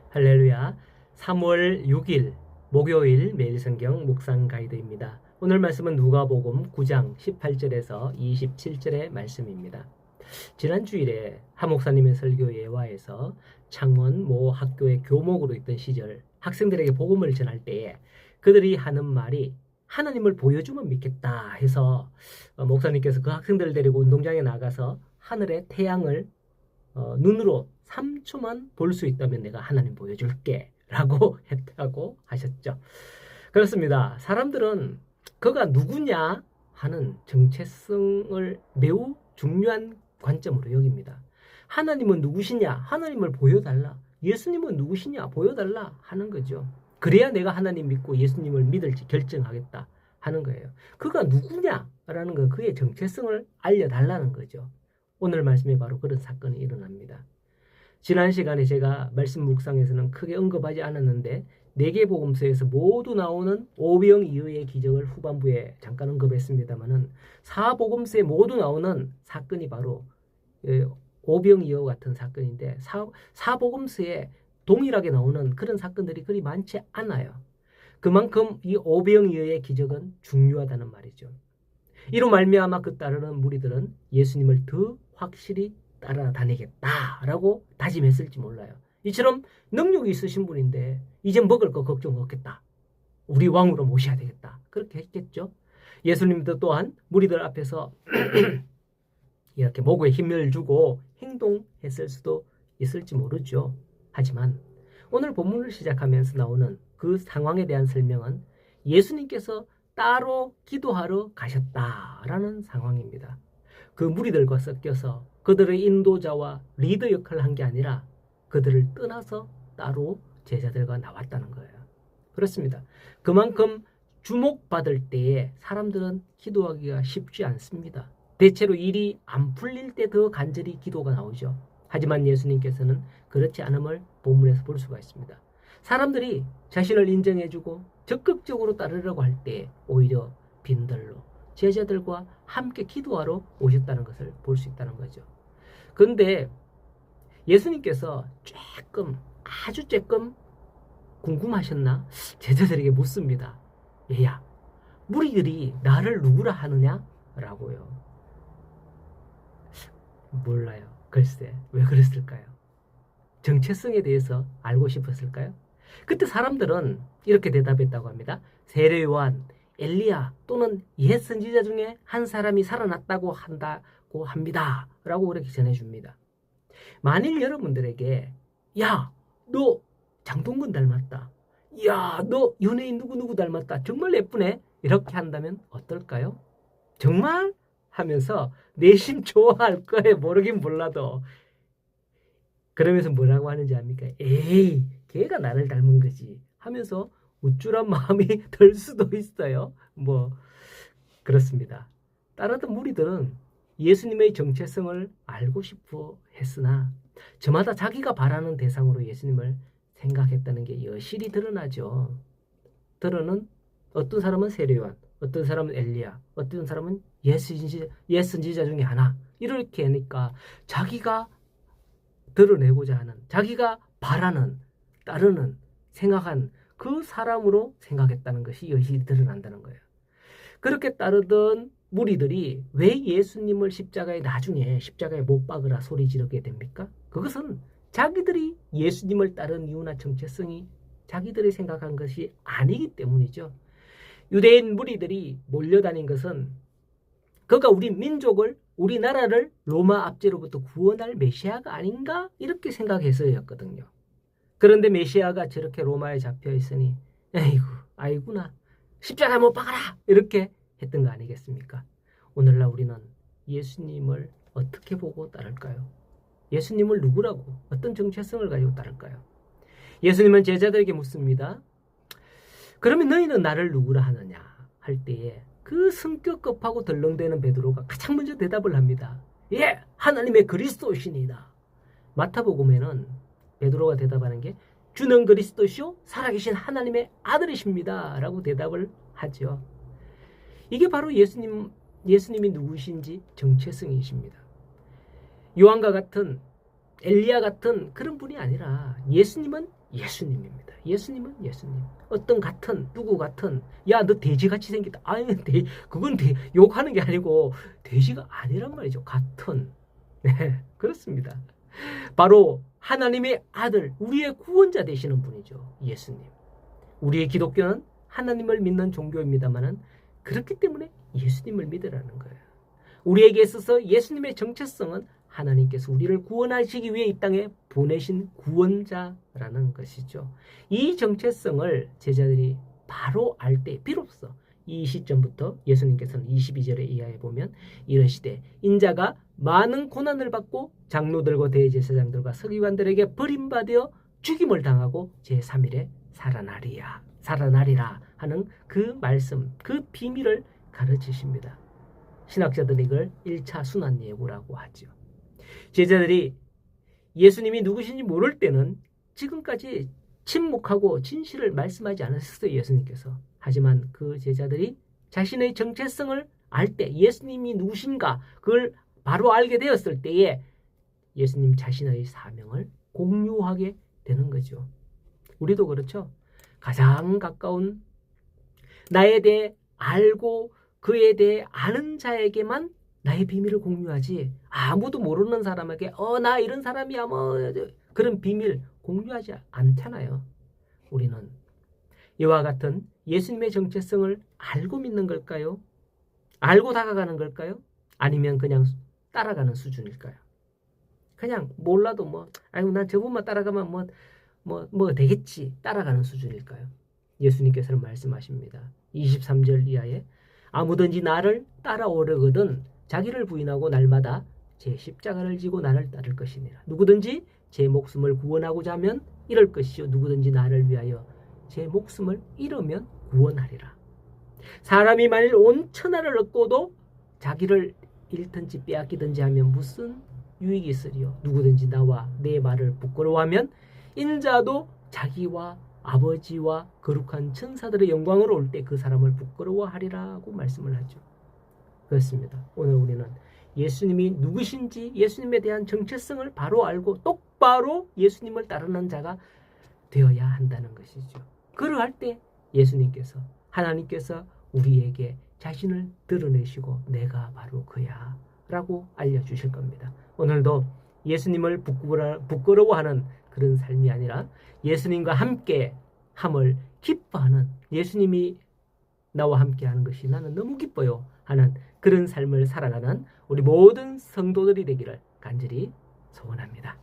할렐루야. 3월 6일 목요일 매일 성경 묵상 가이드입니다. 오늘 말씀은 누가복음 9장 18절에서 27절의 말씀입니다. 지난 주일에 한 목사님의 설교 예화에서 창원 모 학교의 교목으로 있던 시절 학생들에게 복음을 전할 때에 그들이 하는 말이 하나님을 보여주면 믿겠다 해서 목사님께서 그 학생들을 데리고 운동장에 나가서 하늘의 태양을 눈으로 3초만 볼 수 있다면 내가 하나님 보여줄게 라고 했다고 하셨죠. 그렇습니다. 사람들은 그가 누구냐 하는 정체성을 매우 중요한 관점으로 여깁니다. 하나님은 누구시냐? 하나님을 보여달라. 예수님은 누구시냐? 보여달라 하는 거죠. 그래야 내가 하나님 믿고 예수님을 믿을지 결정하겠다 하는 거예요. 그가 누구냐라는 건 그의 정체성을 알려달라는 거죠. 오늘 말씀에 바로 그런 사건이 일어납니다. 지난 시간에 제가 말씀 묵상에서는 크게 언급하지 않았는데 4개 복음서에서 모두 나오는 오병이어의 기적을 후반부에 잠깐 언급했습니다만은 4복음서에 모두 나오는 사건이 바로 오병이어 같은 사건인데 4복음서에 동일하게 나오는 그런 사건들이 그리 많지 않아요. 그만큼 이 오병이어의 기적은 중요하다는 말이죠. 이로 말미암아 그 따르는 무리들은 예수님을 더 확실히 따라다니겠다라고 다짐했을지 몰라요. 이처럼 능력이 있으신 분인데 이제 먹을 거 걱정 없겠다. 우리 왕으로 모셔야 되겠다. 그렇게 했겠죠. 예수님도 또한 무리들 앞에서 이렇게 목에 힘을 주고 행동했을 수도 있을지 모르죠. 하지만 오늘 본문을 시작하면서 나오는 그 상황에 대한 설명은 예수님께서 따로 기도하러 가셨다라는 상황입니다. 그 무리들과 섞여서 그들의 인도자와 리더 역할을 한 게 아니라 그들을 떠나서 따로 제자들과 나왔다는 거예요. 그렇습니다. 그만큼 주목받을 때에 사람들은 기도하기가 쉽지 않습니다. 대체로 일이 안 풀릴 때 더 간절히 기도가 나오죠. 하지만 예수님께서는 그렇지 않음을 본문에서 볼 수가 있습니다. 사람들이 자신을 인정해주고 적극적으로 따르려고 할 때 오히려 빈들로 제자들과 함께 기도하러 오셨다는 것을 볼 수 있다는 거죠. 그런데 예수님께서 아주 조금 궁금하셨나? 제자들에게 묻습니다. 얘야, 무리들이 나를 누구라 하느냐? 라고요. 몰라요. 글쎄, 왜 그랬을까요? 정체성에 대해서 알고 싶었을까요? 그때 사람들은 이렇게 대답했다고 합니다. 세례 요한, 엘리야 또는 옛 선지자 중에 한 사람이 살아났다고 한다고 합니다. 라고 그렇게 전해줍니다. 만일 여러분들에게 야, 너 장동건 닮았다. 야, 너 연예인 누구누구 닮았다. 정말 예쁘네. 이렇게 한다면 어떨까요? 정말? 하면서 내심 좋아할 거예요. 모르긴 몰라도. 그러면서 뭐라고 하는지 압니까? 에이, 걔가 나를 닮은 거지 하면서 우쭐한 마음이 들 수도 있어요. 그렇습니다. 따르던 무리들은 예수님의 정체성을 알고 싶어 했으나 저마다 자기가 바라는 대상으로 예수님을 생각했다는 게 여실히 드러나죠. 어떤 사람은 세례요한, 어떤 사람은 엘리야, 어떤 사람은 옛 선지자 중에 하나. 이렇게 하니까 자기가 드러내고자 하는, 자기가 바라는, 따르는, 생각한 그 사람으로 생각했다는 것이 여실히 드러난다는 거예요. 그렇게 따르던 무리들이 왜 예수님을 나중에 십자가에 못 박으라 소리 지르게 됩니까? 그것은 자기들이 예수님을 따른 이유나 정체성이 자기들이 생각한 것이 아니기 때문이죠. 유대인 무리들이 몰려다닌 것은 그가 우리 민족을, 우리나라를 로마 압제로부터 구원할 메시아가 아닌가? 이렇게 생각해서였거든요. 그런데 메시아가 저렇게 로마에 잡혀 있으니 아이구나. 십자가에 못 박아라. 이렇게 했던 거 아니겠습니까? 오늘날 우리는 예수님을 어떻게 보고 따를까요? 예수님을 누구라고, 어떤 정체성을 가지고 따를까요? 예수님은 제자들에게 묻습니다. 그러면 너희는 나를 누구라 하느냐? 할 때에 그 성격 급하고 덜렁대는 베드로가 가장 먼저 대답을 합니다. 예, 하나님의 그리스도시니이다. 마태복음에는 베드로가 대답하는 게 주는 그리스도시요 살아계신 하나님의 아들이십니다. 라고 대답을 하죠. 이게 바로 예수님이 누구신지 정체성이십니다. 요한과 같은 엘리야 같은 그런 분이 아니라 예수님은 예수님입니다. 예수님은 예수님. 어떤 같은 누구 같은 야 너 돼지같이 생겼다. 아니 그건 욕하는 게 아니고 돼지가 아니란 말이죠. 같은. 네, 그렇습니다. 바로 하나님의 아들, 우리의 구원자 되시는 분이죠. 예수님. 우리의 기독교는 하나님을 믿는 종교입니다만은 그렇기 때문에 예수님을 믿으라는 거예요. 우리에게 있어서 예수님의 정체성은 하나님께서 우리를 구원하시기 위해 이 땅에 보내신 구원자라는 것이죠. 이 정체성을 제자들이 바로 알 때 비로소 이 시점부터 예수님께서는 22절에 이하에 보면 이르시되 인자가 많은 고난을 받고 장로들과 대제사장들과 서기관들에게 버림받아 죽임을 당하고 제3일에 살아나리라 하는 그 말씀, 그 비밀을 가르치십니다. 신학자들은 이걸 1차 순환예고라고 하죠. 제자들이 예수님이 누구신지 모를 때는 지금까지 침묵하고 진실을 말씀하지 않으셨어요. 예수님께서. 하지만 그 제자들이 자신의 정체성을 알 때 예수님이 누구신가 그걸 바로 알게 되었을 때에 예수님 자신의 사명을 공유하게 되는 거죠. 우리도 그렇죠. 가장 가까운 나에 대해 알고 그에 대해 아는 자에게만 나의 비밀을 공유하지 아무도 모르는 사람에게 나 이런 사람이야 뭐 그런 비밀 공유하지 않잖아요. 우리는 이와 같은 예수님의 정체성을 알고 믿는 걸까요? 알고 다가가는 걸까요? 아니면 그냥 따라가는 수준일까요? 그냥 몰라도 아이고 난 저분만 따라가면 뭐 되겠지 따라가는 수준일까요? 예수님께서는 말씀하십니다. 23절 이하에 아무든지 나를 따라오려거든 자기를 부인하고 날마다 제 십자가를 지고 나를 따를 것이니라. 누구든지 제 목숨을 구원하고자 하면 이럴 것이요 누구든지 나를 위하여 제 목숨을 잃으면 구원하리라. 사람이 만일 온 천하를 얻고도 자기를 잃든지 빼앗기든지 하면 무슨 유익이 있으리요. 누구든지 나와 내 말을 부끄러워하면 인자도 자기와 아버지와 거룩한 천사들의 영광으로 올 때 그 사람을 부끄러워하리라고 말씀을 하죠. 그렇습니다. 오늘 우리는 예수님이 누구신지 예수님에 대한 정체성을 바로 알고 똑바로 예수님을 따르는 자가 되어야 한다는 것이죠. 그러할 때 예수님께서 하나님께서 우리에게 자신을 드러내시고 내가 바로 그야 라고 알려주실 겁니다. 오늘도 예수님을 부끄러워하는 그런 삶이 아니라 예수님과 함께 함을 기뻐하는 예수님이 나와 함께 하는 것이 나는 너무 기뻐요 하는 그런 삶을 살아가는 우리 모든 성도들이 되기를 간절히 소원합니다.